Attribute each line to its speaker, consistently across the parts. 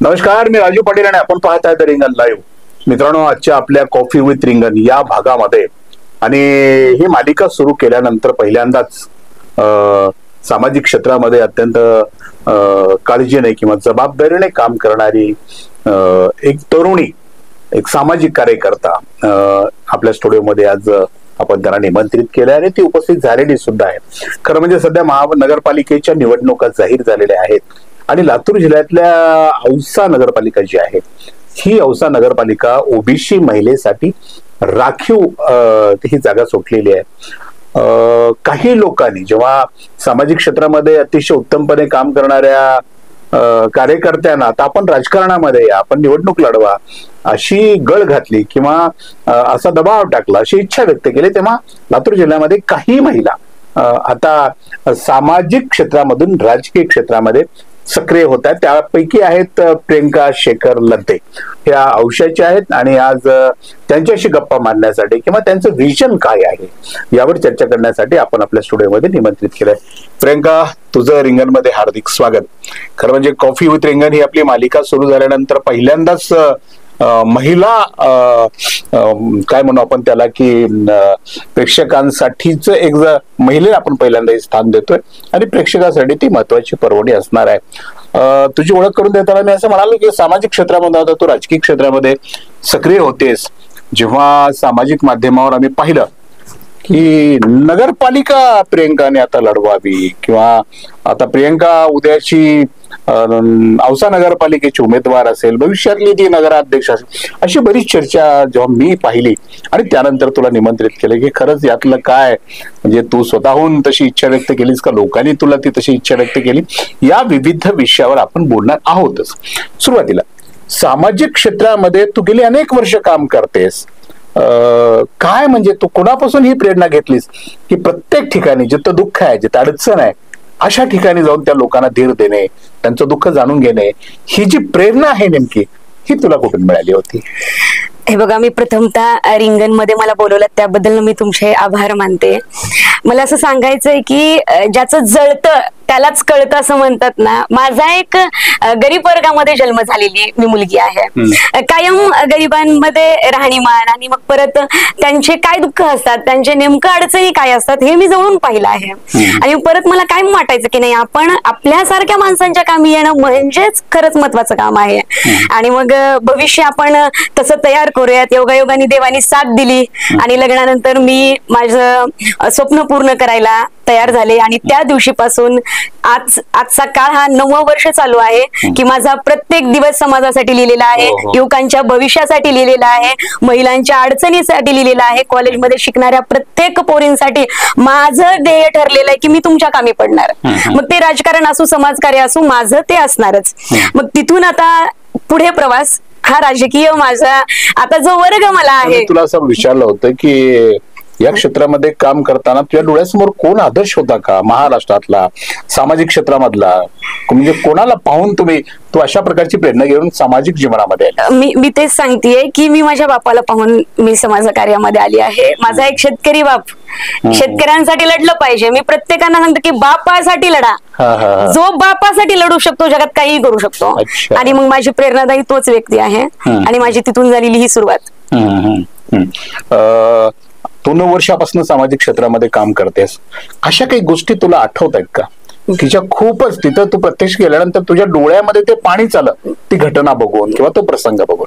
Speaker 1: नमस्कार, मी राजू पाटील आणि आपण पाहत आहात रिंगण लाईव्ह. मित्रांनो, आजच्या आपल्या कॉफी विथ रिंगण या भागामध्ये आणि ही मालिका सुरू केल्यानंतर पहिल्यांदाच सामाजिक क्षेत्रामध्ये अत्यंत काळजीने किंवा जबाबदारीने काम करणारी एक तरुणी, एक सामाजिक कार्यकर्ता आपल्या स्टुडिओमध्ये आज आपण त्यांना निमंत्रित केलं आणि ती उपस्थित झालेली सुद्धा आहे. खरं म्हणजे सध्या महानगरपालिकेच्या निवडणुका जाहीर झालेल्या आहेत आणि लातूर जिल्ह्यातल्या औसा नगरपालिका जी आहे, ही औसा नगरपालिका ओबीसी महिलेसाठी राखीव ही जागा सुटलेली आहे. काही लोकांनी जेव्हा सामाजिक क्षेत्रामध्ये अतिशय उत्तमपणे काम करणाऱ्या कार्यकर्त्यांना आता आपण राजकारणामध्ये या, आपण निवडणूक लढवा अशी गळ घातली किंवा असा दबाव टाकला, अशी इच्छा व्यक्त केली, तेव्हा लातूर जिल्ह्यामध्ये काही महिला आता सामाजिक क्षेत्रामधून राजकीय क्षेत्रामध्ये सक्रिय होत आहेत. त्यापैकी आहेत प्रियंका शेखर लद्दे, ह्या औषधाच्या आहेत आणि आज त्यांच्याशी गप्पा मारण्यासाठी किंवा त्यांचं विजन काय आहे यावर चर्चा करण्यासाठी आपण आपल्या स्टुडिओमध्ये निमंत्रित केलंय. प्रियंका, तुझं रिंगणमध्ये हार्दिक स्वागत. खरं म्हणजे कॉफी विथ रिंगण ही आपली मालिका सुरू झाल्यानंतर पहिल्यांदाच महिला काय म्हणू आपण त्याला की प्रेक्षकांसाठीच एक महिलेला आपण पहिल्यांदा स्थान देतोय आणि प्रेक्षकांसाठी ती महत्वाची पर्वणी असणार आहे. तुझी ओळख करून देताना मी असं म्हणालो की सामाजिक क्षेत्रामध्ये होता, तू राजकीय क्षेत्रामध्ये सक्रिय होतेस. जेव्हा सामाजिक माध्यमावर आम्ही पाहिलं की नगरपालिका प्रियंकाने आता लढवावी किंवा आता प्रियंका उद्याची औसा नगरपालिकेची उमेदवार असेल, भविष्यातली ती नगराध्यक्ष असेल, अशी बरीच चर्चा जेव्हा मी पाहिली आणि त्यानंतर तुला निमंत्रित केलं की खरंच यातलं काय, म्हणजे तू स्वतःहून तशी इच्छा व्यक्त केलीस का लोकांनी तुला ती तशी इच्छा व्यक्त केली, या विविध विषयावर आपण बोलणार आहोतच. सुरुवातीला सामाजिक क्षेत्रामध्ये तू गेली अनेक वर्ष काम करतेस, काय म्हणजे तू कोणापासून ही प्रेरणा घेतलीस की प्रत्येक ठिकाणी जिथं दुःख आहे, जिथं अडचण आहे, अशा ठिकाणी जाऊन त्या लोकांना धीर देणे, त्यांचं दुःख जाणून घेणे, ही जी प्रेरणा आहे नेमकी ही तुला कुठून मिळाली होती?
Speaker 2: हे बघा, मी प्रथमतः रिंगण मध्ये मला बोलवलं त्याबद्दल मी तुमचे आभार मानते. मला असं सांगायचंय की ज्याचं जळतं त्यालाच कळतं असं म्हणतात ना. माझा एक गरीब वर्गामध्ये जन्म झालेली मी मुलगी आहे. कायम गरिबांमध्ये राहणीमान आणि मग परत त्यांचे काय दुःख असतात, त्यांचे नेमकं अडचणी काय असतात हे मी जवळून पाहिलं आहे. आणि परत मला काय वाटायचं की नाही, आपण आपल्यासारख्या माणसांच्या कामी येणं म्हणजेच खरंच महत्वाचं काम आहे. आणि मग भविष्य आपण तसं तयार करूयात. योगायोगाने देवानी साथ दिली आणि लग्नानंतर मी माझं स्वप्न पूर्ण करायला तयार झाले. आणि त्या दिवशीपासून आजचा काळ हा 9वं वर्ष चालू आहे की माझा प्रत्येक दिवस समाजासाठी लिहिलेला आहे, युवकांच्या भविष्यासाठी लिहिलेला आहे, महिलांच्या अडचणीसाठी लिहिलेला आहे, कॉलेजमध्ये शिकणाऱ्या प्रत्येक पोरींसाठी माझं ध्येय ठरलेलं आहे की मी तुमच्या कामी पडणार. मग ते राजकारण असो, समाजकार्य असो, माझं ते असणारच. मग तिथून आता पुढे प्रवास हा राजकीय माझा आता जो वर्ग मला आहे.
Speaker 1: तुला असं विचारलं होतं की या क्षेत्रामध्ये काम करताना तुझ्या डोळ्यासमोर कोण आदर्श होता का महाराष्ट्रातला, सामाजिक क्षेत्रामधला, म्हणजे कोणाला पाहून तू अशा प्रकारची प्रेरणा घेऊन सामाजिक जीवनामध्ये आली?
Speaker 2: मी तेच सांगतेय की मी माझ्या बापाला पाहून मी समाज कार्यामध्ये आली आहे. माझा एक शेतकरी बाप, शेतकऱ्यांसाठी लढलं पाहिजे. मी प्रत्येकांना सांगतो की बापासाठी लढा, जो बापासाठी लढू शकतो जगात काहीही करू शकतो. आणि मग माझी प्रेरणादायी तोच व्यक्ती आहे आणि माझी तिथून झालेली ही सुरुवात.
Speaker 1: तू 9 वर्षापासून सामाजिक क्षेत्रामध्ये काम करतेस, अशा काही गोष्टी तुला आठवत आहेत का तिच्या खूपच तिथं तू प्रत्यक्ष गेल्यानंतर तुझ्या डोळ्यामध्ये ते पाणी चाललं ती घटना बघून किंवा तो प्रसंग बघून?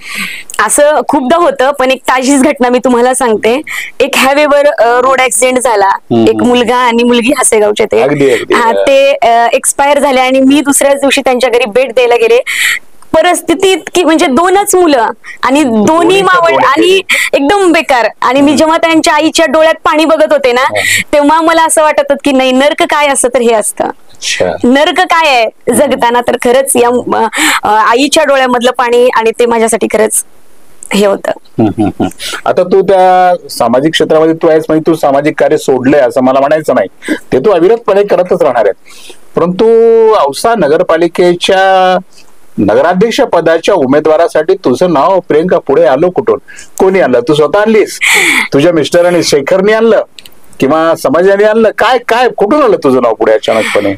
Speaker 2: असं खूपदा होतं, पण एक ताजीच घटना मी तुम्हाला सांगते. एक हायवेवर रोड ऍक्सिडेंट झाला. एक मुलगा आणि मुलगी हसेगावचे ते एक्सपायर झाले आणि मी दुसऱ्याच दिवशी त्यांच्या घरी भेट द्यायला गेले. परिस्थिती की म्हणजे 2च मुलं आणि दोन्ही मावळ आणि एकदम बेकार. आणि मी जेव्हा त्यांच्या आईच्या डोळ्यात पाणी बघत होते ना, तेव्हा मला असं वाटत होतं की नाही, नर्क काय असतं तर हे असतं. नर्क काय आहे जगताना तर खरंच या आईच्या डोळ्यामधलं पाणी, आणि ते माझ्यासाठी खरंच हे होतं.
Speaker 1: आता तू त्या सामाजिक क्षेत्रामध्ये तू आहेस, म्हणजे तू सामाजिक कार्य सोडलंय असं मला म्हणायचं नाही, ते तू अविरतपणे करतच राहणार आहे. परंतु औसा नगरपालिकेच्या नगराध्यक्ष पदाच्या उमेदवारासाठी तुझं नाव प्रियंका पुढे आलो कुठून? कोणी आणलं? तू स्वतः आणलीस? तुझ्या मिस्टरांनी शेखरने आणलं किंवा समाजाने आणलं? काय कुठून आलं तुझं नाव पुढे अचानकपणे?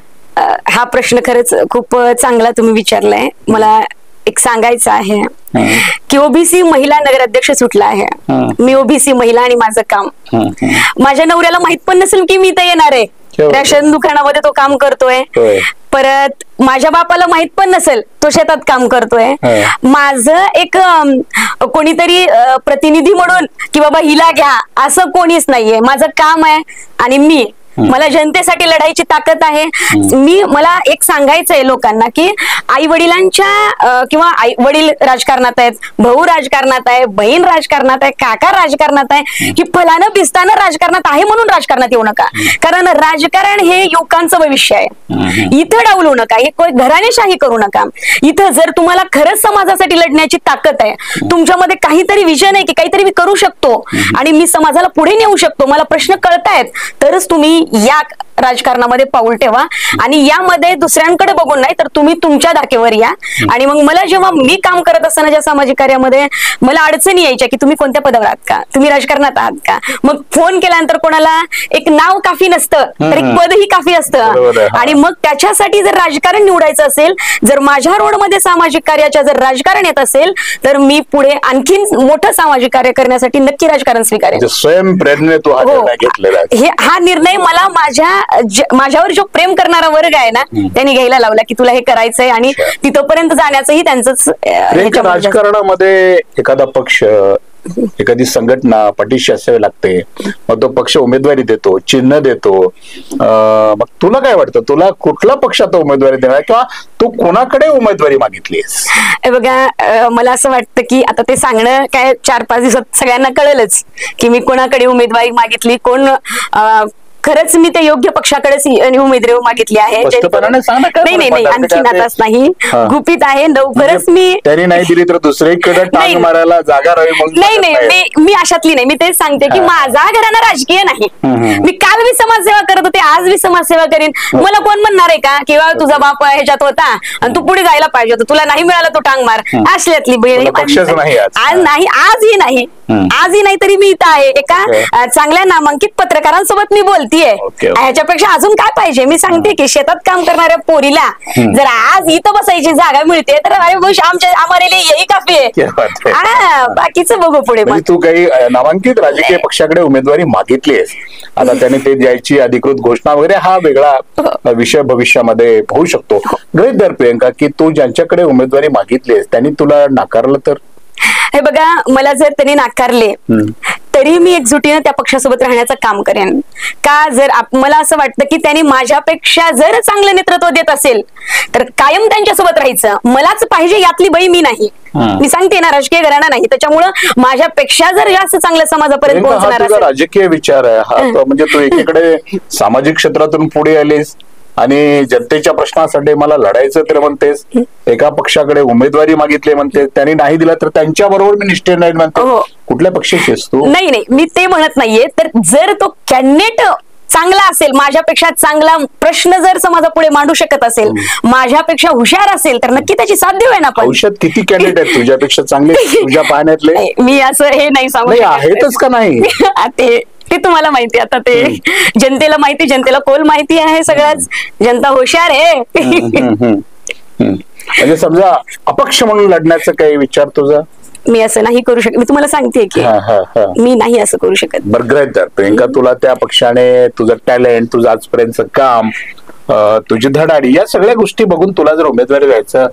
Speaker 2: हा प्रश्न खरंच खूप चांगला तुम्ही विचारलाय. मला एक सांगायचं आहे की ओबीसी महिला नगराध्यक्ष सुटला आहे. मी ओबीसी महिला आणि माझं काम, माझ्या नवऱ्याला माहित पण नसेल की मी इथे येणार आहे. रेशन दुकानामध्ये तो काम करतोय. परत माझ्या बापाला माहित पण नसेल तो शेतात काम करतोय. माझं एक कोणीतरी प्रतिनिधी म्हणून की बाबा हिला घ्या असं कोणीच नाहीये. माझं काम आहे आणि मला जनतेसाठी लढायची ताकद आहे. मला एक सांगायचंय लोकांना की आई वडिलांच्या किंवा आई वडील राजकारणात आहेत, भाऊ राजकारणात आहे, बहीण राजकारणात आहे, काका राजकारणात आहे, ही फलानं पिस्तानं राजकारणात आहे म्हणून राजकारणात येऊ नका. कारण राजकारण हे युवकांचं भविष्य आहे. इथं डावलू नका, हे घराणेशाही करू नका. इथं जर तुम्हाला खरंच समाजासाठी लढण्याची ताकद आहे, तुमच्यामध्ये काहीतरी विजन आहे की काहीतरी मी करू शकतो आणि मी समाजाला पुढे नेऊ शकतो, मला प्रश्न कळतायत, तरच तुम्ही या राजकारणामध्ये पाऊल ठेवा. आणि यामध्ये दुसऱ्यांकडे बघून नाही तर तुम्ही तुमच्या धाकेवर या. आणि मग मला जेव्हा मी काम करत असताना ज्या सामाजिक कार्यामध्ये मला अडचणी यायच्या की तुम्ही कोणत्या पदावर आहात का, तुम्ही राजकारणात आहात का, मग फोन केल्यानंतर कोणाला एक नाव काफी नसतं तर एक पदही काफी असतं. आणि मग त्याच्यासाठी जर राजकारण निवडायचं असेल, जर माझ्या रोडमध्ये सामाजिक कार्याच्या जर राजकारण येत असेल तर मी पुढे आणखीन मोठं सामाजिक कार्य करण्यासाठी नक्की राजकारण स्वीकारेन. हा निर्णय मला माझ्यावर जो प्रेम करणारा वर्ग आहे ना त्यांनी घ्यायला लावला की तुला हे करायचंय आणि तिथपर्यंत जाण्याचंही त्यांचंच.
Speaker 1: राजकारणामध्ये एखादा पक्ष, एखादी संघटना पाठीशी असावी लागते, मग तो पक्ष उमेदवारी देतो, चिन्ह देतो. मग तुला काय वाटतं, तुला कुठला पक्ष आता उमेदवारी देणार किंवा तू कोणाकडे उमेदवारी मागितलीस?
Speaker 2: बघा, मला असं वाटतं की आता ते सांगणं काय 4-5 दिवसात सगळ्यांना कळेलच की मी कोणाकडे उमेदवारी मागितली, कोण खरंच मी ते योग्य पक्षाकडेच उमेदवारी मागितली आहे. नाही आणखी आताच नाही, गुपित आहे. लवकरच मी
Speaker 1: त्यांनी नाही दिली तर दुसरीकडे टांग मारायला जागा राहील.
Speaker 2: नाही मी अशातली नाही. मी तेच सांगते की माझा घराणा राजकीय नाही. मी काल बी समाजसेवा करत होते, आज बी समाजसेवा करीन. मला कोण म्हणणार आहे का किंवा तुझा बाप ह्याच्यात होता आणि तू पुढे जायला पाहिजे होतं, तुला नाही मिळालं तू टांग मार, असल्यातली आज नाही, आजही नाही तरी मी इथं आहे एका चांगल्या नामांकित पत्रकारांसोबत मी बोलतेय. ह्याच्यापेक्षा अजून काय पाहिजे? मी सांगते की शेतात काम करणाऱ्या पोरीला जर आज इथं बसायची जागा मिळते तर आम्हाला यही काफी आहे. बाकीचं बघू पुढे.
Speaker 1: तू काही नामांकित राजकीय पक्षाकडे उमेदवारी मागितलीस, आता त्याने ते द्यायची अधिकृत घोषणा वगैरे हा वेगळा विषय भविष्यामध्ये होऊ शकतो. गृहीत धर प्रियंका की तू ज्यांच्याकडे उमेदवारी मागितलीस त्यांनी तुला नाकारलं तर?
Speaker 2: हे बघा, मला जर त्यांनी नाकारले तरी मी एकजुटीनं त्या पक्षासोबत राहण्याचं काम करेन. का जर मला असं वाटतं की त्यांनी माझ्यापेक्षा जर चांगलं नेतृत्व देत असेल तर कायम त्यांच्यासोबत राहायचं. मलाच पाहिजे यातली बाई मी नाही. मी सांगते ना, राजकीय घराणा नाही, त्याच्यामुळं माझ्यापेक्षा जर जास्त चांगल्या समाजापर्यंत पोहोचणार असेल.
Speaker 1: राजकीय विचार आहे हा, म्हणजे तू एकीकडे सामाजिक क्षेत्रातून पुढे आलीस आणि जनतेच्या प्रश्नासाठी मला लढायचं तर म्हणतेस, एका पक्षाकडे उमेदवारी मागितली म्हणते, त्यांनी नाही दिला तर त्यांच्या बरोबर मी निष्ठेय नाही म्हणते. कुठल्या पक्षाची आहेस तू?
Speaker 2: नाही मी ते म्हणत नाहीये. तर जर तो कॅन्डिडेट चांगला असेल, माझ्यापेक्षा चांगला प्रश्न जर समाजापुढे मांडू शकत असेल, माझ्यापेक्षा हुशार असेल तर नक्की त्याची साथ देऊया ना.
Speaker 1: औषध किती कॅन्डिडेट आहेत तुझ्यापेक्षा चांगले तुझ्या पाहण्यातले?
Speaker 2: मी असं हे नाही सांगू
Speaker 1: आहेतच का नाही
Speaker 2: ते तुम्हाला माहिती. आता ते जनतेला माहिती, जनतेला कोल माहिती आहे, सगळ्याच जनता हुशार आहे.
Speaker 1: म्हणजे समजा अपक्ष म्हणून लढण्याचा काही विचार तुझा?
Speaker 2: मी असं नाही करू शकत. मी तुम्हाला सांगते की मी नाही असं करू शकत.
Speaker 1: बरं, ग्रहित धर प्रियंका, तुला त्या पक्षाने तुझं टॅलेंट, तुझं आजपर्यंतचं काम, तुझी धडाडी, या सगळ्या गोष्टी बघून तुला जर उमेदवारी द्यायचं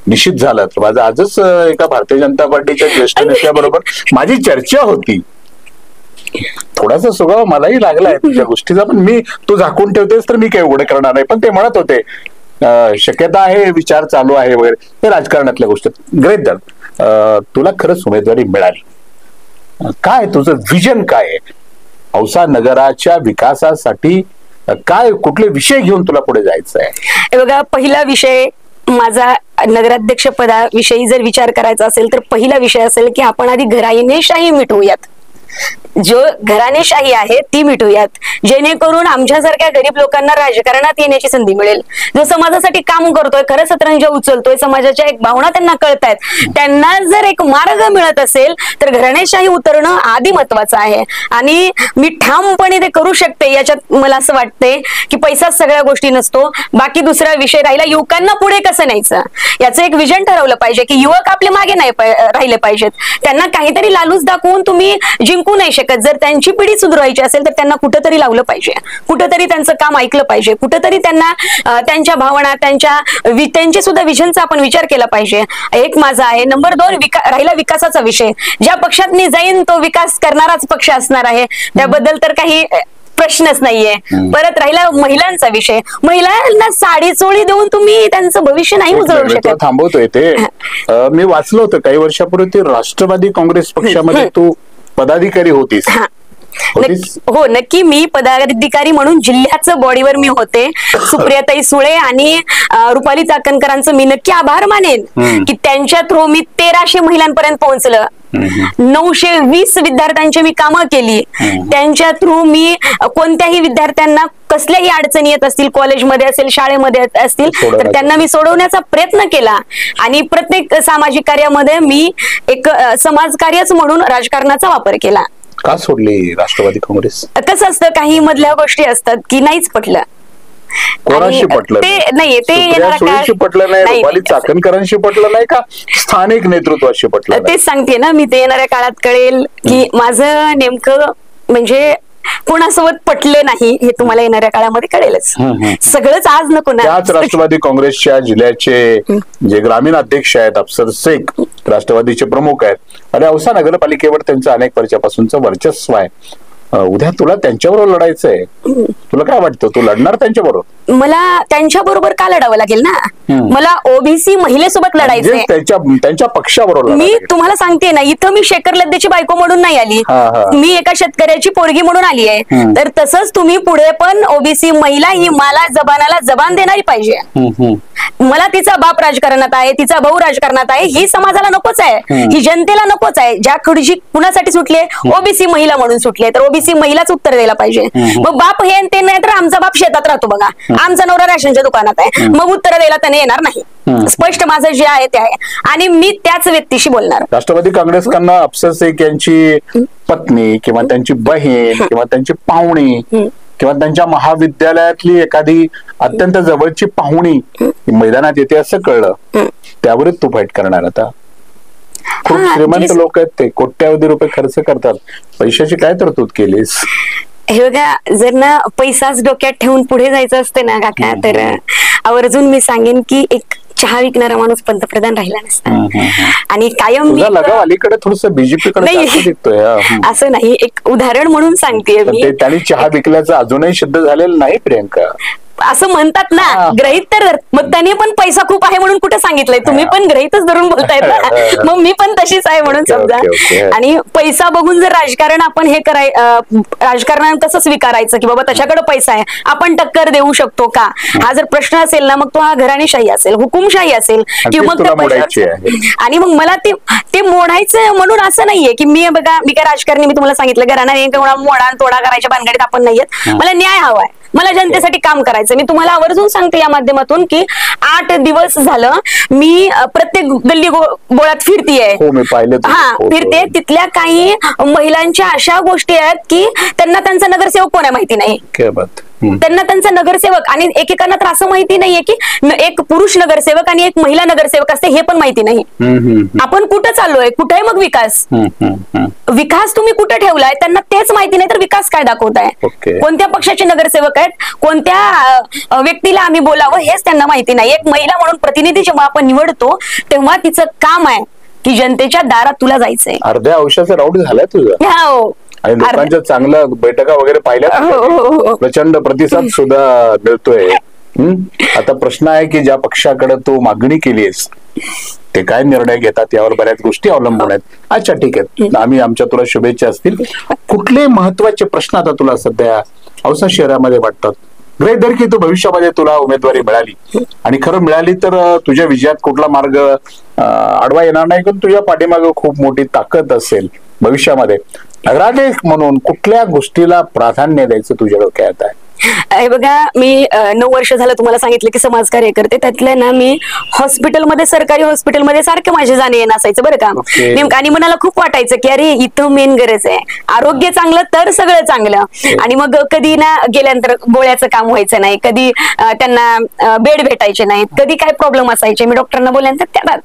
Speaker 1: निश्चित झालं तर माझं आजच एका भारतीय जनता पार्टीच्या ज्येष्ठ नेत्याबरोबर माझी चर्चा होती. थोडासा स्वभाव मलाही लागलाय तुझ्या गोष्टीचा, पण मी तू झाकून ठेवतेस तर मी काही उघड करणार नाही. पण ते म्हणत होते शक्यता आहे, विचार चालू आहे वगैरे, हे राजकारणातल्या गोष्टी. ग्रेट धर, तुला खरंच उमेदवारी मिळाली, काय तुझं विजन काय आहे औसा नगराच्या विकासासाठी? काय कुठले विषय घेऊन तुला पुढे जायचं आहे?
Speaker 2: बघा, पहिला विषय माझा नगराध्यक्ष पदाविषयी जर विचार करायचा असेल तर पहिला विषय असेल की आपण आधी घराणेशाही मिटवूयात. जो घराणेशाही आहे ती मिटूयात, जेणेकरून आमच्यासारख्या गरीब लोकांना राजकारणात येण्याची संधी मिळेल. जो समाजासाठी काम करतोय, खरं सतरंज उचलतोय, समाजाच्या एक भावना त्यांना कळतायत, त्यांना जर एक मार्ग मिळत असेल तर घराणेशाही उतरणं आधी महत्वाचं आहे. आणि मी ठामपणे ते करू शकते. याच्यात मला असं वाटतंय की पैसाच सगळ्या गोष्टी नसतो, बाकी दुसरा विषय राहिला युवकांना पुढे कसं न्यायचं, याचं एक विजन ठरवलं पाहिजे की युवक आपले मागे नाही राहिले पाहिजेत. त्यांना काहीतरी लालूच दाखवून तुम्ही जिंकू नाही शकत. जर त्यांची पिढी सुधारायची असेल तर त्यांना कुठंतरी लावलं पाहिजे, कुठंतरी त्यांचं काम ऐकलं पाहिजे, कुठंतरी त्यांना त्यांच्या भावना, त्यांची सुद्धा विजनचा आपण विचार केला पाहिजे. एक माझा आहे. नंबर 2 राहिला विकासाचा विषय. ज्या पक्षात मी जाईन तो विकास करणाराच पक्ष असणार आहे, त्याबद्दल तर काही प्रश्नच नाहीये. परत राहिला महिलांचा विषय. महिलांना साडी चोळी देऊन तुम्ही त्यांचं भविष्य नाही उजळू शकत.
Speaker 1: थांबवतोय ते. मी वाचलं होतं काही वर्षापूर्वी ते राष्ट्रवादी काँग्रेस पक्षामध्ये तू पदाधिकारी होतीस.
Speaker 2: हो नक्की. मी पदाधिकारी म्हणून जिल्ह्याचं बॉडीवर मी होते. सुप्रियाताई सुळे आणि रुपाली चाकणकरांचं मी नक्की आभार मानेन की त्यांच्या थ्रू मी 1300 महिलांपर्यंत पोहोचलं. 920 विद्यार्थ्यांची मी कामं केली. त्यांच्या थ्रू मी कोणत्याही विद्यार्थ्यांना कसल्याही अडचणी येत असतील, कॉलेजमध्ये असेल, शाळेमध्ये असतील, तर त्यांना मी सोडवण्याचा प्रयत्न केला. आणि प्रत्येक सामाजिक कार्यामध्ये मी एक समाजकार्यच म्हणून राजकारणाचा वापर केला.
Speaker 1: का सोडली राष्ट्रवादी काँग्रेस?
Speaker 2: कसं असतं, काही मधल्या गोष्टी असतात की नाहीच पटलं.
Speaker 1: कोणाशी पटलं
Speaker 2: ते नाही, ते
Speaker 1: पटलं नाही, रुपाली चाकणकरांशी पटलं नाही का स्थानिक नेतृत्वाशी पटलं?
Speaker 2: तेच सांगते ना मी. ते येणाऱ्या काळात कळेल की माझं नेमकं म्हणजे कोणासोबत पटलं नाही हे तुम्हाला येणाऱ्या काळामध्ये कळेलच. सगळंच आज नको ना.
Speaker 1: त्याच राष्ट्रवादी काँग्रेसच्या जिल्ह्याचे जे ग्रामीण अध्यक्ष आहेत अफसर शेख, राष्ट्रवादीचे प्रमुख आहेत, आणि औसा नगरपालिकेवर त्यांचं अनेक वर्षापासूनचं वर्चस्व आहे. उद्या तुला त्यांच्याबरोबर लढायचंय. तुला काय वाटतं, तू लढणार त्यांच्याबरोबर?
Speaker 2: मला त्यांच्याबरोबर का लढावं लागेल ना. मला ओबीसी महिलेसोबत लढायचंय,
Speaker 1: त्यांच्या पक्षाबरोबर.
Speaker 2: मी तुम्हाला सांगते ना, इथं मी शेखर लद्देची बायको म्हणून नाही आली, मी एका शेतकऱ्याची पोरगी म्हणून आली आहे. तर तसंच तुम्ही पुढे पण ओबीसी महिला ही मला जबानाला जबान देणारी पाहिजे. मला तिचा बाप राजकारणात आहे, तिचा भाऊ राजकारणात आहे, ही समाजाला नकोच आहे, ही जनतेला नकोच आहे. ज्या खुर्ची कुणासाठी सुटले? ओबीसी महिला म्हणून सुटले, तर ओबीसी महिलाच उत्तर द्यायला पाहिजे. मग बाप हे ते नाही तर आमचा बाप शेतात राहतो बघा, आमचा नवरा राशनच्या दुकानात आहे, मग उत्तर द्यायला त्याने येणार नाही. स्पष्ट माझं जे आहे ते आहे, आणि मी त्याच व्यक्तीशी बोलणार.
Speaker 1: राष्ट्रवादी काँग्रेसकडनं अफसर शेख यांची पत्नी किंवा त्यांची बहीण किंवा त्यांची पाहुणी किंवा त्यांच्या महाविद्यालयातली एखादी अत्यंत जवळची पाहुणी मैदानात येते असं कळलं, त्यावरच तू फाईट करणार आता? खूप श्रीमंत लोक आहेत ते, कोट्यावधी रुपये खर्च करतात. पैशाची काय तरतूद केलीस?
Speaker 2: हे बघा, जर ना पैसाच डोक्यात ठेवून पुढे जायचं असतं ना काका, तर आवर्जून मी सांगेन की एक चहा विकणारा माणूस पंतप्रधान राहिला नसता. आणि कायम
Speaker 1: अलीकडे थोडस बीजेपीकडे
Speaker 2: असं नाही, एक उदाहरण म्हणून सांगते मी.
Speaker 1: त्यांनी चहा विकल्याचं अजूनही सिद्ध झालेलं नाही प्रियंका.
Speaker 2: असं म्हणतात ना, ग्रहित तर मग त्याने पण पैसा खूप आहे म्हणून कुठे सांगितलंय? तुम्ही पण ग्रहितच धरून बोलतायत ना, मग मी पण तशीच आहे म्हणून समजा. आणि पैसा बघून जर राजकारण आपण हे राजकारणानं कसं स्वीकारायचं की बाबा त्याच्याकडे पैसा आहे, आपण टक्कर देऊ शकतो का, हा जर प्रश्न असेल ना, मग तो हा घराणेशाही असेल, हुकुमशाही असेल, की मग आणि मग मला ते मोडायचं म्हणून असं नाहीये की मी बघा, मी काय राजकारणी, मी तुम्हाला सांगितलं घराणे मोडा तोडा करायच्या भानगडीत आपण नाहीयेत. मला न्याय हवाय, मला जनतेसाठी काम करायचं. मी तुम्हाला आवर्जून सांगते या माध्यमातून की 8 दिवस झालं मी प्रत्येक गल्ली बोळात फिरतीये. फिरते. तिथल्या काही महिलांच्या अशा गोष्टी आहेत की त्यांना त्यांचा नगरसेवक कोण आहे माहिती नाही, त्यांना त्यांचा नगरसेवक, आणि एकेकांना तर असं माहिती नाहीये की एक पुरुष नगरसेवक आणि एक महिला नगरसेवक असते, हे पण माहिती नाही. आपण कुठं चाललोय, कुठे आहे मग विकास? विकास तुम्ही कुठे ठेवलाय त्यांना तेच माहिती नाही, तर विकास काय दाखवताय? कोणत्या पक्षाचे नगरसेवक आहेत, कोणत्या व्यक्तीला आम्ही बोलावं हेच त्यांना माहिती नाही. एक महिला म्हणून प्रतिनिधी जेव्हा आपण निवडतो तेव्हा तिचं काम आहे की जनतेच्या दारात तुला जायचंय.
Speaker 1: अर्ध्या आयुष्याचा राऊंड झालाय तुझा.
Speaker 2: हो,
Speaker 1: आणि लोकांच्या चांगल्या बैठका वगैरे पाहिल्या, प्रचंड प्रतिसाद सुद्धा मिळतोय. आता प्रश्न आहे की ज्या पक्षाकडे तू मागणी केलीस ते काय निर्णय घेतात यावर बऱ्याच गोष्टी अवलंबून आहेत. अच्छा, ठीक आहे, आम्ही आमच्या तुला शुभेच्छा असतील. कुठले महत्वाचे प्रश्न आता तुला सध्या औसा शहरामध्ये वाटतात? ग्रहित धर की तू भविष्यामध्ये तुला उमेदवारी मिळाली आणि खरं मिळाली तर तुझ्या विजयात कुठला मार्ग आडवा येणार नाही, पण तुझ्या पाठीमागे खूप मोठी ताकद असेल भविष्यामध्ये. नगराध्यक्ष म्हणून कुठल्या गोष्टीला प्राधान्य द्यायचं तुझ्या डोक्यात आहे?
Speaker 2: हे बघा, मी 9 वर्ष झालं तुम्हाला सांगितलं की समाजकार्य करते. त्यातल्या ना मी हॉस्पिटलमध्ये, सरकारी हॉस्पिटलमध्ये सारखं माझे जाणे येणं असायचं बरं का. नेमकं आणि मनाला खूप वाटायचं की अरे इथं मेन गरज आहे, आरोग्य चांगलं तर सगळं चांगलं. आणि मग कधी ना गेल्यानंतर गोळ्याचं काम व्हायचं नाही, कधी त्यांना बेड भेटायचे नाहीत, कधी काय प्रॉब्लेम असायचे. मी डॉक्टरांना बोलल्यानंतर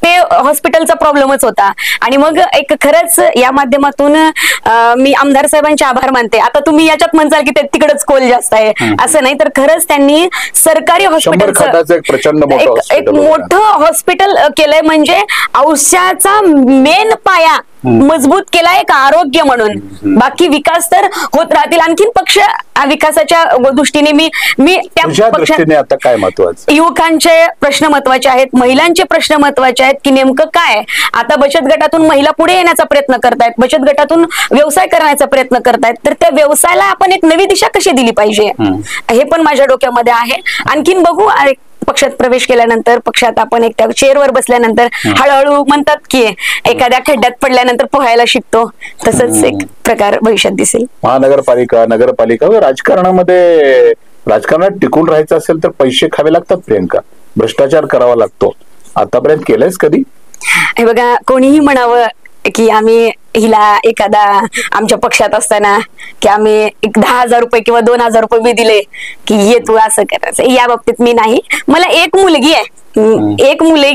Speaker 2: ते हॉस्पिटलचा प्रॉब्लेमच होता. आणि मग एक खरंच या माध्यमातून मी आमदार साहेबांचे आभार मानते. आता तुम्ही याच्यात म्हणसाल की ते तिकडच कोल जास्त आहे, असं नाही, तर खरंच त्यांनी सरकारी हॉस्पिटलचं एक मोठं हॉस्पिटल केलंय. म्हणजे औषधाचा मेन पाया मजबूत केलाय एक आरोग्य म्हणून. बाकी विकास तर होत राहतील. आणखीन पक्ष विकासाच्या दृष्टीने मी त्या
Speaker 1: दृष्टीने आता काय महत्वाचं,
Speaker 2: युवकांचे प्रश्न महत्वाचे आहेत, महिलांचे प्रश्न महत्वाचे आहेत की नेमकं काय. आता बचत गटातून महिला पुढे येण्याचा प्रयत्न करतायत, बचत गटातून व्यवसाय करण्याचा प्रयत्न करतायत, तर त्या व्यवसायाला आपण एक नवी दिशा कशी दिली पाहिजे हे पण माझ्या डोक्यामध्ये आहे. आणखीन बघू, पक्षात प्रवेश केल्यानंतर, पक्षात आपण एक त्या चेअरवर बसल्यानंतर हळूहळू म्हणतात की एखाद्या खड्ड्यात पडल्यानंतर पोहायला शिकतो, तसंच एक प्रकार भविष्यात दिसेल.
Speaker 1: महानगरपालिका, नगरपालिका राजकारणात टिकून राहायचं असेल तर पैसे खावे लागतात प्रियंका, भ्रष्टाचार करावा लागतो. आतापर्यंत केलंयस कधी?
Speaker 2: हे बघा, कोणीही म्हणावं की आम्ही हिला एखादा आमच्या पक्षात असताना की आम्ही एक 10,000 रुपये किंवा 2,000 रुपये मी दिले की ये तू असं करायचं, या बाबतीत मी नाही. मला एक मुलगी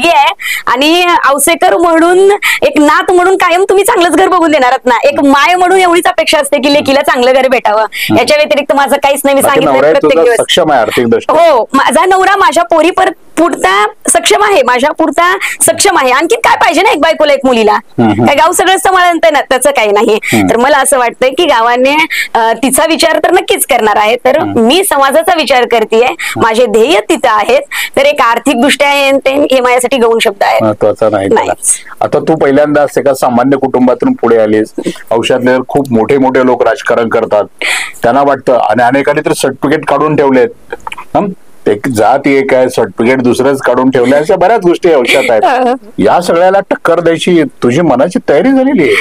Speaker 2: आहे आणि औसेकर म्हणून, एक नात म्हणून कायम तुम्ही चांगलंच घर बघून देणार ना. एक माय म्हणून एवढीच अपेक्षा असते की लेकीला चांगलं घर भेटावं. याच्या व्यतिरिक्त माझं काहीच नाही. मी सांगितलं प्रत्येक दिवस, हो, माझा नवरा माझ्या पोरी पुरता सक्षम आहे, माझ्या पुरता सक्षम आहे. आणखीन काय पाहिजे ना एक बायकोला, एक मुलीला? काय गाव सगळं सांभाळत ना, त्याचं काही नाही. तर मला असं वाटतंय की गावाने तिचा विचार तर नक्कीच करणार आहे, तर मी समाजाचा विचार करतेय. माझे ध्येय तिथं आहेत, तर एक आर्थिक दृष्ट्या हे माझ्यासाठी गौण शब्द आहे,
Speaker 1: महत्वाचा नाही. आता तू पहिल्यांदा एका सामान्य कुटुंबातून पुढे आलीस. औषधालय खूप मोठे मोठे लोक राजकारण करतात, त्यांना वाटतं, आणि अनेकांनी तर सर्टिफिकेट काढून ठेवलेत, एक जात एक आहे, सर्टिफिकेट दुसरंच काढून ठेवले, अशा बऱ्याच गोष्टी औषधात आहेत. या सगळ्याला टक्कर द्यायची तुझी मनाची तयारी झालेली आहे?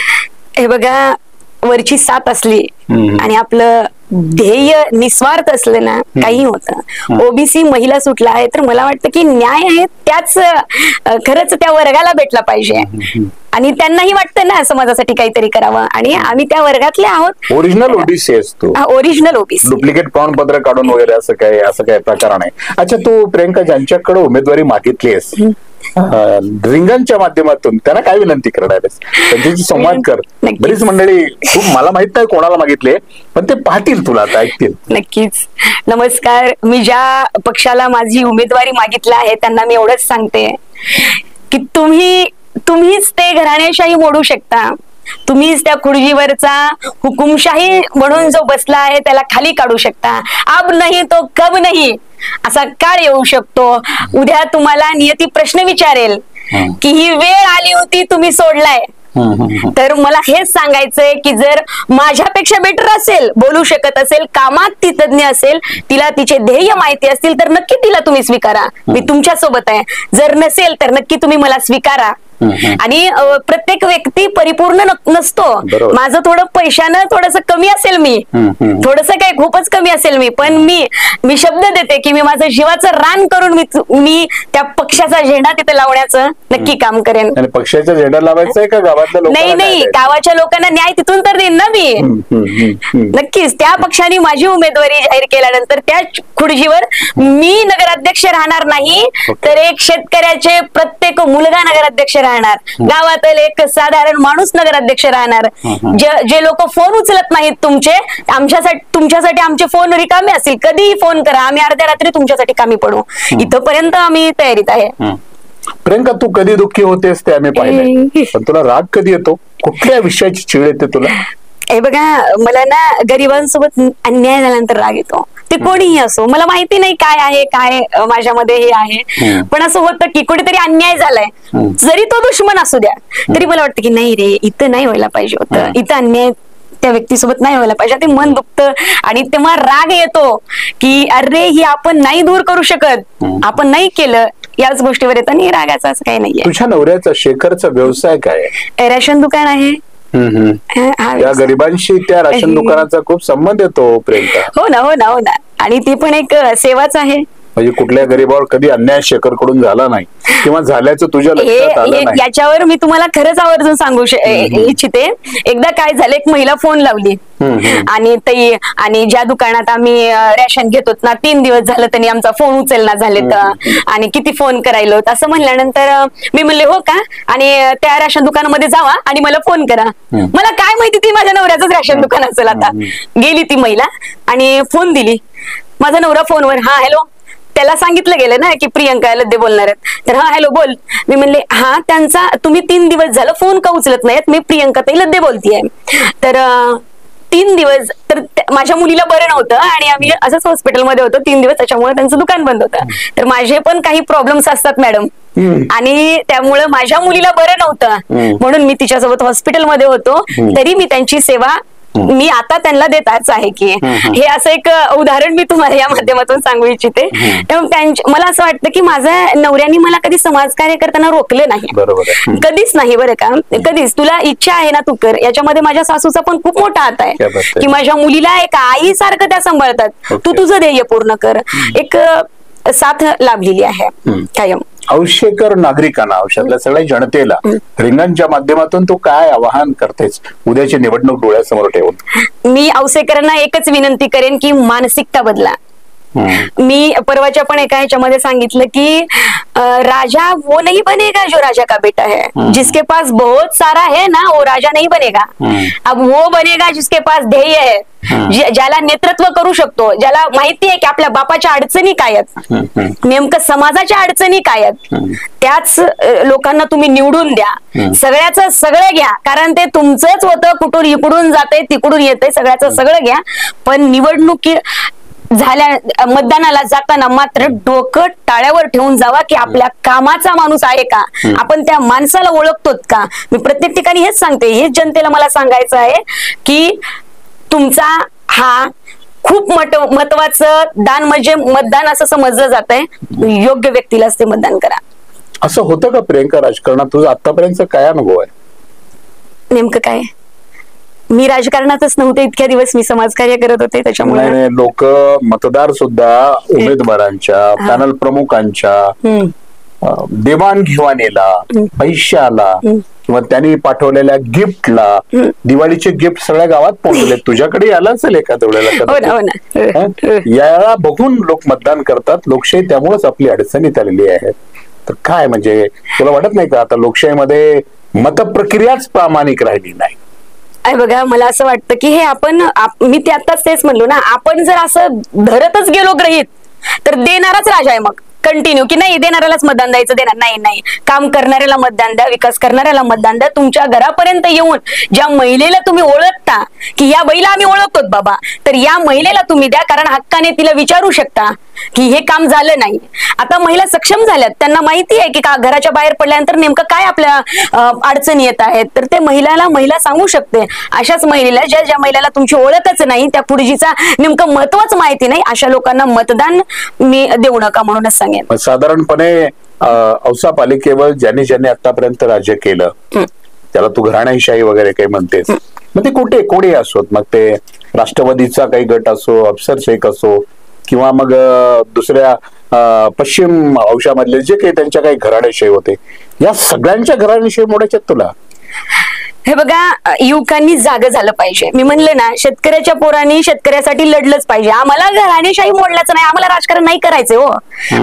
Speaker 2: हे बघा, वरची साथ असली आणि आपलं ध्येय निस्वार्थ असलं ना, काही होतं. ओबीसी महिला सुटला आहे, तर मला वाटतं की न्याय आहे त्याच खरंच त्या वर्गाला भेटला पाहिजे. आणि त्यांनाही वाटतं ना समाजासाठी काहीतरी करावं, आणि आम्ही त्या वर्गातले आहोत.
Speaker 1: ओरिजिनल ओबीसी असतो,
Speaker 2: ओरिजिनल ओबीसी.
Speaker 1: डुप्लिकेट प्रमाणपत्र काढून वगैरे असं काय प्रकार नाही. अच्छा, तू प्रियंका ज्यांच्याकडे उमेदवारी मागितलीस रिंगणच्या माध्यमातून, त्यांना काय विनंती करणार आहेस? त्यांच्याशी संवाद कर. बरीच मंडळी, खूप मला माहित नाही कोणाला मागितले, पण ते पाहतील तुला, आता ऐकतील.
Speaker 2: नक्कीच. नमस्कार. मी ज्या पक्षाला माझी उमेदवारी मागितली आहे त्यांना मी एवढंच सांगते की तुम्हीच ते घराणेशाही मोडू शकता, तुम्हीच त्या खुर्चीवरचा हुकुमशाही म्हणून जो बसला आहे त्याला खाली काढू शकता. अब नाही तो कब नाही असा काळ येऊ शकतो. उद्या तुम्हाला नियती प्रश्न विचारेल की ही वेळ आली होती, तुम्ही सोडलाय. तर मला हेच सांगायचंय की जर माझ्यापेक्षा बेटर असेल, बोलू शकत असेल, कामात ती तज्ञ असेल, तिला तिचे ध्येय माहिती असतील, तर नक्की तिला तुम्ही स्वीकारा. मी तुमच्या सोबत आहे. जर नसेल तर नक्की तुम्ही मला स्वीकारा. आणि प्रत्येक व्यक्ती परिपूर्ण नसतो. माझं थोडं पैशानं थोडस कमी असेल, मी थोडस काय खूपच कमी असेल, पण मी शब्द देते की मी माझं जीवाचं रान करून मी त्या पक्षाचा झेंडा तिथे लावण्याचं नक्की काम करेन.
Speaker 1: पक्षाचा झेंडा लावायचा आहे का गावातल्या लोकांना?
Speaker 2: नाही, गावाच्या लोकांना न्याय तिथून तर देईन ना मी. नक्कीच त्या पक्षाने माझी उमेदवारी जाहीर केल्यानंतर त्या खुर्चीवर मी नगराध्यक्ष राहणार नाही, तर एक शेतकऱ्याचे प्रत्येक मुलगा नगराध्यक्ष राहणार, गावातील एक साधारण माणूस नगराध्यक्ष राहणार. जे लोक फोन उचलत नाहीत तुमच्यासाठी आमचे फोन रिकामे असतील, कधीही फोन करा, आम्ही अर्ध्या रात्री तुमच्यासाठी कामी पडू. इथपर्यंत आम्ही तयारीत आहे.
Speaker 1: प्रियंका, तू कधी दुःखी होतेस ते आम्ही पाहिलं, पण तुला राग कधी येतो? कुठल्या विषयाची चिड येते तुला?
Speaker 2: हे बघा, मला ना गरिबांसोबत अन्याय झाल्यानंतर राग येतो. ते कोणीही असो, मला माहिती नाही काय आहे, काय माझ्यामध्ये हे आहे, पण असं होतं की कुठेतरी अन्याय झालाय, जरी तो दुश्मन असू द्या, तरी मला वाटतं की नाही रे, इथं नाही व्हायला पाहिजे होतं, इथं अन्याय त्या व्यक्तीसोबत नाही व्हायला पाहिजे. ते मन दुखतं आणि तेव्हा राग येतो की अरे ही आपण नाही दूर करू शकत, आपण नाही केलं, याच गोष्टीवर येतं. आणि रागाचं असं काही नाहीये.
Speaker 1: तुझ्या नवऱ्याचा शेखरचा व्यवसाय काय आहे?
Speaker 2: रेशन दुकान आहे.
Speaker 1: त्या गरिबांशी त्या राशन दुकानाचा खूप संबंध येतो प्रियंका.
Speaker 2: हो ना, हो ना, हो ना. आणि ती पण एक सेवाच आहे.
Speaker 1: म्हणजे कुठल्या गरीबावर कधी अन्याय शेखर कडून झाला नाही किंवा झाल्याचं तुझ्या लक्षात आलं नाही?
Speaker 2: याच्यावर मी तुम्हाला खरंच आवर्जून सांगू इच्छिते. एकदा काय झालं, एक महिला फोन लावली आणि ज्या दुकानात आम्ही रेशन घेतो ना, 3 दिवस झालं त्यांनी आमचा फोन उचलना झालेत आणि किती फोन करायलो असं म्हणल्यानंतर मी म्हणले हो का, आणि त्या रेशन दुकानामध्ये जावा आणि मला फोन करा. मला काय माहिती ती माझ्या नवऱ्याचंच रेशन दुकान असेल. आता गेली ती महिला आणि फोन दिली. माझा नवरा फोनवर हा हॅलो, त्याला सांगितलं गेलं ना की प्रियंका लद्दे बोलणार आहेत. तर हा हॅलो बोल. मी म्हणले हा त्यांचा तुम्ही 3 दिवस झालं फोन का उचलत नाहीत, मी प्रियंका ताई लद्दे बोलतीये. तर 3 दिवस तर माझ्या मुलीला बरं नव्हतं आणि आम्ही असंच हॉस्पिटलमध्ये होतो 3 दिवस, त्याच्यामुळे त्यांचं दुकान बंद होतं. तर माझे पण काही प्रॉब्लेम्स असतात मॅडम, आणि त्यामुळे माझ्या मुलीला बरं नव्हतं म्हणून मी तिच्यासोबत हॉस्पिटलमध्ये होतो. तरी मी त्यांची सेवा मी आता त्यांना देताच आहे की हे असं एक उदाहरण मी तुम्हाला या माध्यमातून सांगू इच्छिते. मला असं वाटतं की माझ्या नवऱ्याने मला कधी समाजकार्य करताना रोखलं नाही, कधीच नाही बरं का, कधीच. तुला इच्छा आहे ना तू कर. याच्यामध्ये माझ्या सासूचा पण खूप मोठा हात आहे की माझ्या मुलीला एक आई सारखं त्या सांभाळतात. तू तुझं ध्येय पूर्ण कर. एक साथ लाभलेली आहे कायम.
Speaker 1: औषेकर नागरिकांना, औषधातल्या सगळ्या जनतेला रिंगणच्या माध्यमातून तू काय आवाहन करतेस उद्याची निवडणूक डोळ्यासमोर ठेवून?
Speaker 2: मी औषेकरांना एकच विनंती करेन की मानसिकता बदला. मी परवाच्या पण एका ह्याच्यामध्ये सांगितलं की राजा वो नहीं बनेगा जो राजा का बेटा है, जिसके पास बहुत सारा है ना वो राजा नहीं बनेगा. अब वो बनेगा जिसके पास ध्येय है, ज्याला नेतृत्व करू शकतो, ज्याला माहिती आहे की आपल्या बापाच्या अडचणी काय आहेत, नेमकं समाजाच्या अडचणी काय आहेत, त्याच लोकांना तुम्ही निवडून द्या. सगळ्याचं सगळं घ्या, कारण ते तुमचंच होतं. कुठून इकडून जाते तिकडून येते, सगळ्याचं सगळं घ्या. पण निवडणुकी झाल्या मतदानाला जाताना मात्र डोकं टाळ्यावर ठेवून जावा की आपल्या कामाचा माणूस आहे का, आपण त्या माणसाला ओळखतोत का. मी प्रत्येक ठिकाणी हेच सांगते, हेच जनतेला मला सांगायचं आहे की तुमचा हा खूप महत्वाचं दान म्हणजे मतदान असं समजलं जात आहे. योग्य व्यक्तीलाच ते मतदान करा.
Speaker 1: असं होतं का प्रियंका राजकारणात? तुझा आतापर्यंत काय अनुभव आहे?
Speaker 2: नेमकं काय, मी राजकारणातच नव्हते इतक्या दिवस, मी समाजकार्य करत होते. त्याच्यामुळे
Speaker 1: लोक मतदार सुद्धा उमेदवारांच्या, पॅनल प्रमुखांच्या देवाणघेवाणीला, पैशाला किंवा त्यांनी पाठवलेल्या गिफ्टला, दिवाळीचे गिफ्ट सगळ्या गावात पोहोचले. तुझ्याकडे आला असेल एका तेवढ्याला. याला बघून लोक मतदान करतात. लोकशाही त्यामुळेच आपली अडचणीत आलेली आहे. तर काय म्हणजे तुला वाटत नाही का आता लोकशाहीमध्ये मतप्रक्रियाच प्रामाणिक राहिली नाही?
Speaker 2: बघा, मला असं वाटतं की हे मी ते आताच तेच म्हणलो ना, आपण जर असं धरतच गेलो गृहीत तर देणाराच राजा आहे मग कंटिन्यू, की नाही देणाऱ्यालाच मतदान द्यायचं, देणार नाही, काम करणाऱ्याला मतदान द्या, विकास करणाऱ्याला मतदान द्या. तुमच्या घरापर्यंत येऊन ज्या महिलेला तुम्ही ओळखता की या बाईला आम्ही ओळखतो बाबा, तर या महिलेला तुम्ही द्या, कारण हक्काने तिला विचारू शकता की हे काम झालं नाही. आता महिला सक्षम झाल्यात, त्यांना माहिती आहे की घराच्या बाहेर पडल्यानंतर नेमकं काय आपल्या अडचणी येत आहेत, तर ते महिला सांगू शकते. अशाच महिलेला, ज्या महिलेला तुमची ओळखच नाही, त्या पुढजीचा नेमकं महत्वच माहिती नाही, अशा लोकांना मतदान मी देऊ नका म्हणूनच सांगेन.
Speaker 1: साधारणपणे औसा पालिकेवर ज्यांनी आतापर्यंत राज्य केलं त्याला तू घराणेशाही वगैरे काही म्हणतेस, मग ते कोणी असोत, मग ते राष्ट्रवादीचा काही गट असो, अफसर शेख असो, किंवा मग दुसऱ्या पश्चिम औषामधले जे काही त्यांच्या काही घराणेशाही होते, या सगळ्यांच्या घराणेशाही मोडायच्यात तुला?
Speaker 2: हे बघा, युवकांनी जागं झालं पाहिजे. मी म्हणले ना, शेतकऱ्याच्या पोरांनी शेतकऱ्यासाठी लढलंच पाहिजे. आम्हाला घराणेशाही मोडल्याचं नाही, आम्हाला राजकारण नाही करायचंय हो,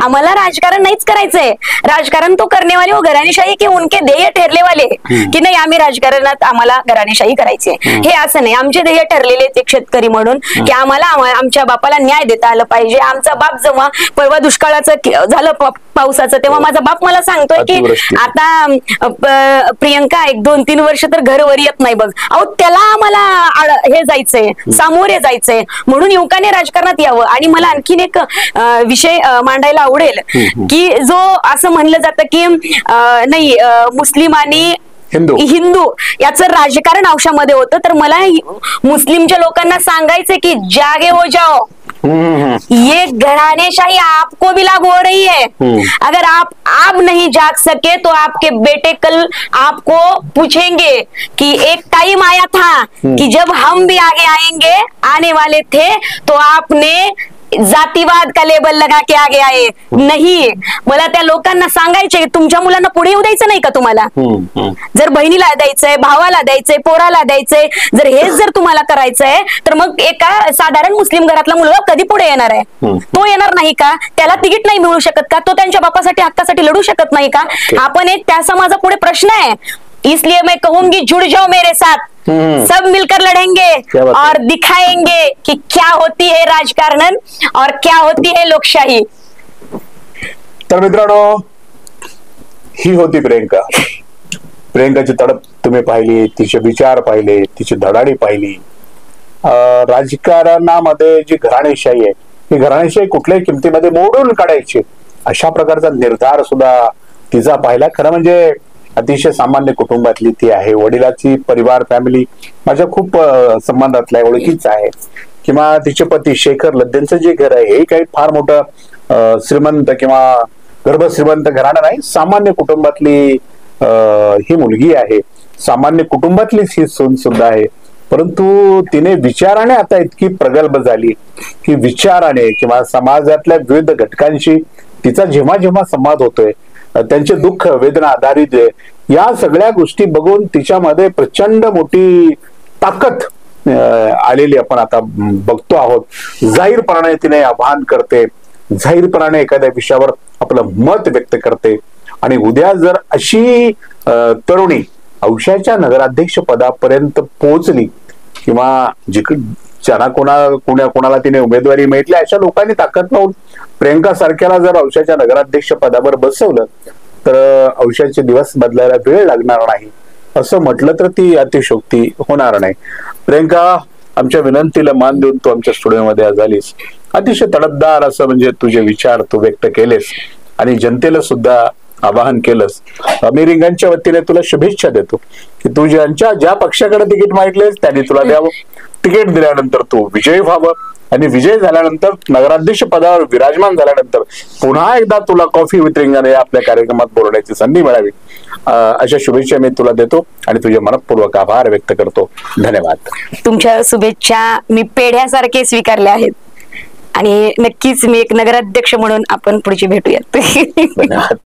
Speaker 2: आम्हाला राजकारण नाहीच करायचंय. राजकारण तो करणे वाले हो घराणेशाही की उनके ध्येय ठरले वाले की नाही आम्ही राजकारणात आम्हाला घराणेशाही करायची. हे असं नाही, आमचे ध्येय ठरलेले ते शेतकरी म्हणून की आम्हाला आमच्या बापाला न्याय देता आलं पाहिजे. आमचा बाप जेव्हा परवा दुष्काळाचं झालं पावसाचं, तेव्हा माझा बाप मला सांगतोय की आता प्रियंका 1-2-3 वर्ष तर घरवर येत नाही बघ. अहो त्याला आम्हाला हे जायचंय, सामोरे जायचंय, म्हणून युवकाने राजकारणात यावं. आणि मला आणखीन एक विषय मांडायला आवडेल की जो असं म्हणलं जातं की नाही मुस्लिमांनी हिंदू याचं राजकारण औषधामध्ये होतं. तर मला मुस्लिमच्या लोकांना सांगायचं की जागे हो जाओ, ये घरानेशाही आपको भी लागू हो रही है. अगर आप नहीं जाग सके तो आपके बेटे कल आपको पूछेंगे कि एक टाइम आया था कि जब हम भी आगे आएंगे, आने वाले थे तो आपने जातीवाद का लेबल लगा के आगे आए नाही. मला त्या लोकांना सांगायचे तुमच्या मुलांना पुढे येऊ द्यायचं नाही का तुम्हाला? जर बहिणीला द्यायचंय, भावाला द्यायचंय, पोराला द्यायचंय, जर हेच जर तुम्हाला करायचंय तर मग एका साधारण मुस्लिम घरातला मुलगा कधी पुढे येणार आहे? तो येणार नाही का? त्याला तिकीट नाही मिळू शकत का? तो त्यांच्या बापासाठी हक्कासाठी लढू शकत नाही का? आपण एक त्या समाजापुढे प्रश्न आहे. इसलिए मैं कहूंगी जुड़ जाओ मेरे साथ, सब मिलकर लड़ेंगे और दिखाएंगे कि क्या होती है राजकारण और क्या होती है लोकशाही.
Speaker 1: तर मित्रांनो, ही होती प्रियंका. प्रियंकाची तडप तुम्ही पाहिली, तिचे विचार पाहिले, तिची धडाडी पाहिली. राजकारणामध्ये जी घराणेशाही आहे, ही घराणेशाही कुठल्याही किमतीमध्ये मोडून काढायची अशा प्रकारचा निर्धार सुद्धा तिचा पाहिला. खरं म्हणजे अतिशय सामान्य कुटुंबातली ती आहे. वडिलाची परिवार फॅमिली माझ्या खूप संबंधातल्या ओळखीच आहे. किंवा तिचे पती शेखर लद्देंचं जे घर आहे हे काही फार मोठं श्रीमंत किंवा गर्भश्रीमंत घराणं नाही, सामान्य कुटुंबातली ही मुलगी आहे. सामान्य कुटुंबातलीच ही सून सुद्धा आहे. परंतु तिने विचाराने आता इतकी प्रगल्भ झाली की विचाराने किंवा समाजातल्या विविध घटकांशी तिचा जेव्हा जेव्हा संवाद होतोय, त्यांचे दुःख वेदना दारिद्र्य या सगळ्या गोष्टी बघून तिच्यामध्ये प्रचंड मोठी ताकद आलेली आपण आता बघतो आहोत. जाहीरपणाने तिने आवाहन करते, जाहीरपणाने एखाद्या विषयावर आपलं मत व्यक्त करते. आणि उद्या जर अशी तरुणी औषधाच्या नगराध्यक्ष पदापर्यंत पोहोचली किंवा ज्यांना कोणाला तिने उमेदवारी मिळाली अशा लोकांनी ताकद पाहून प्रियंका सारख्याला जर औषधाच्या नगराध्यक्ष पदावर बसवलं तर औषधाचे दिवस बदलायला वेळ लागणार नाही असं म्हटलं तर ती अतिशयोक्ती होणार नाही. प्रियंका, आमच्या विनंतीला मान देऊन तू आमच्या स्टुडिओमध्ये आज आलीस. अतिशय तडफदार असं म्हणजे तुझे विचार तू व्यक्त केलेस आणि जनतेला सुद्धा आवाहन केलंस. मी रिंगणच्या वतीने तुला शुभेच्छा देतो की तू ज्या पक्षाकडे तिकीट मागितलेस त्यांनी तुला द्यावं. तिकीट दिल्यानंतर तू विजयी व्हावं आणि विजय झाल्यानंतर नगराध्यक्ष पदावर विराजमान झाल्यानंतर पुन्हा एकदा तुला कॉफी विथ रिंगण या आपल्या कार्यक्रमात बोलण्याची संधी मिळावी अशा शुभेच्छा मी तुला देतो आणि तुझे मनपूर्वक आभार व्यक्त करतो. धन्यवाद.
Speaker 2: तुमच्या शुभेच्छा मी पेढ्यासारखे स्वीकारल्या आहेत आणि नक्कीच मी एक नगराध्यक्ष म्हणून आपण पुढची भेटूयात.
Speaker 1: धन्यवाद.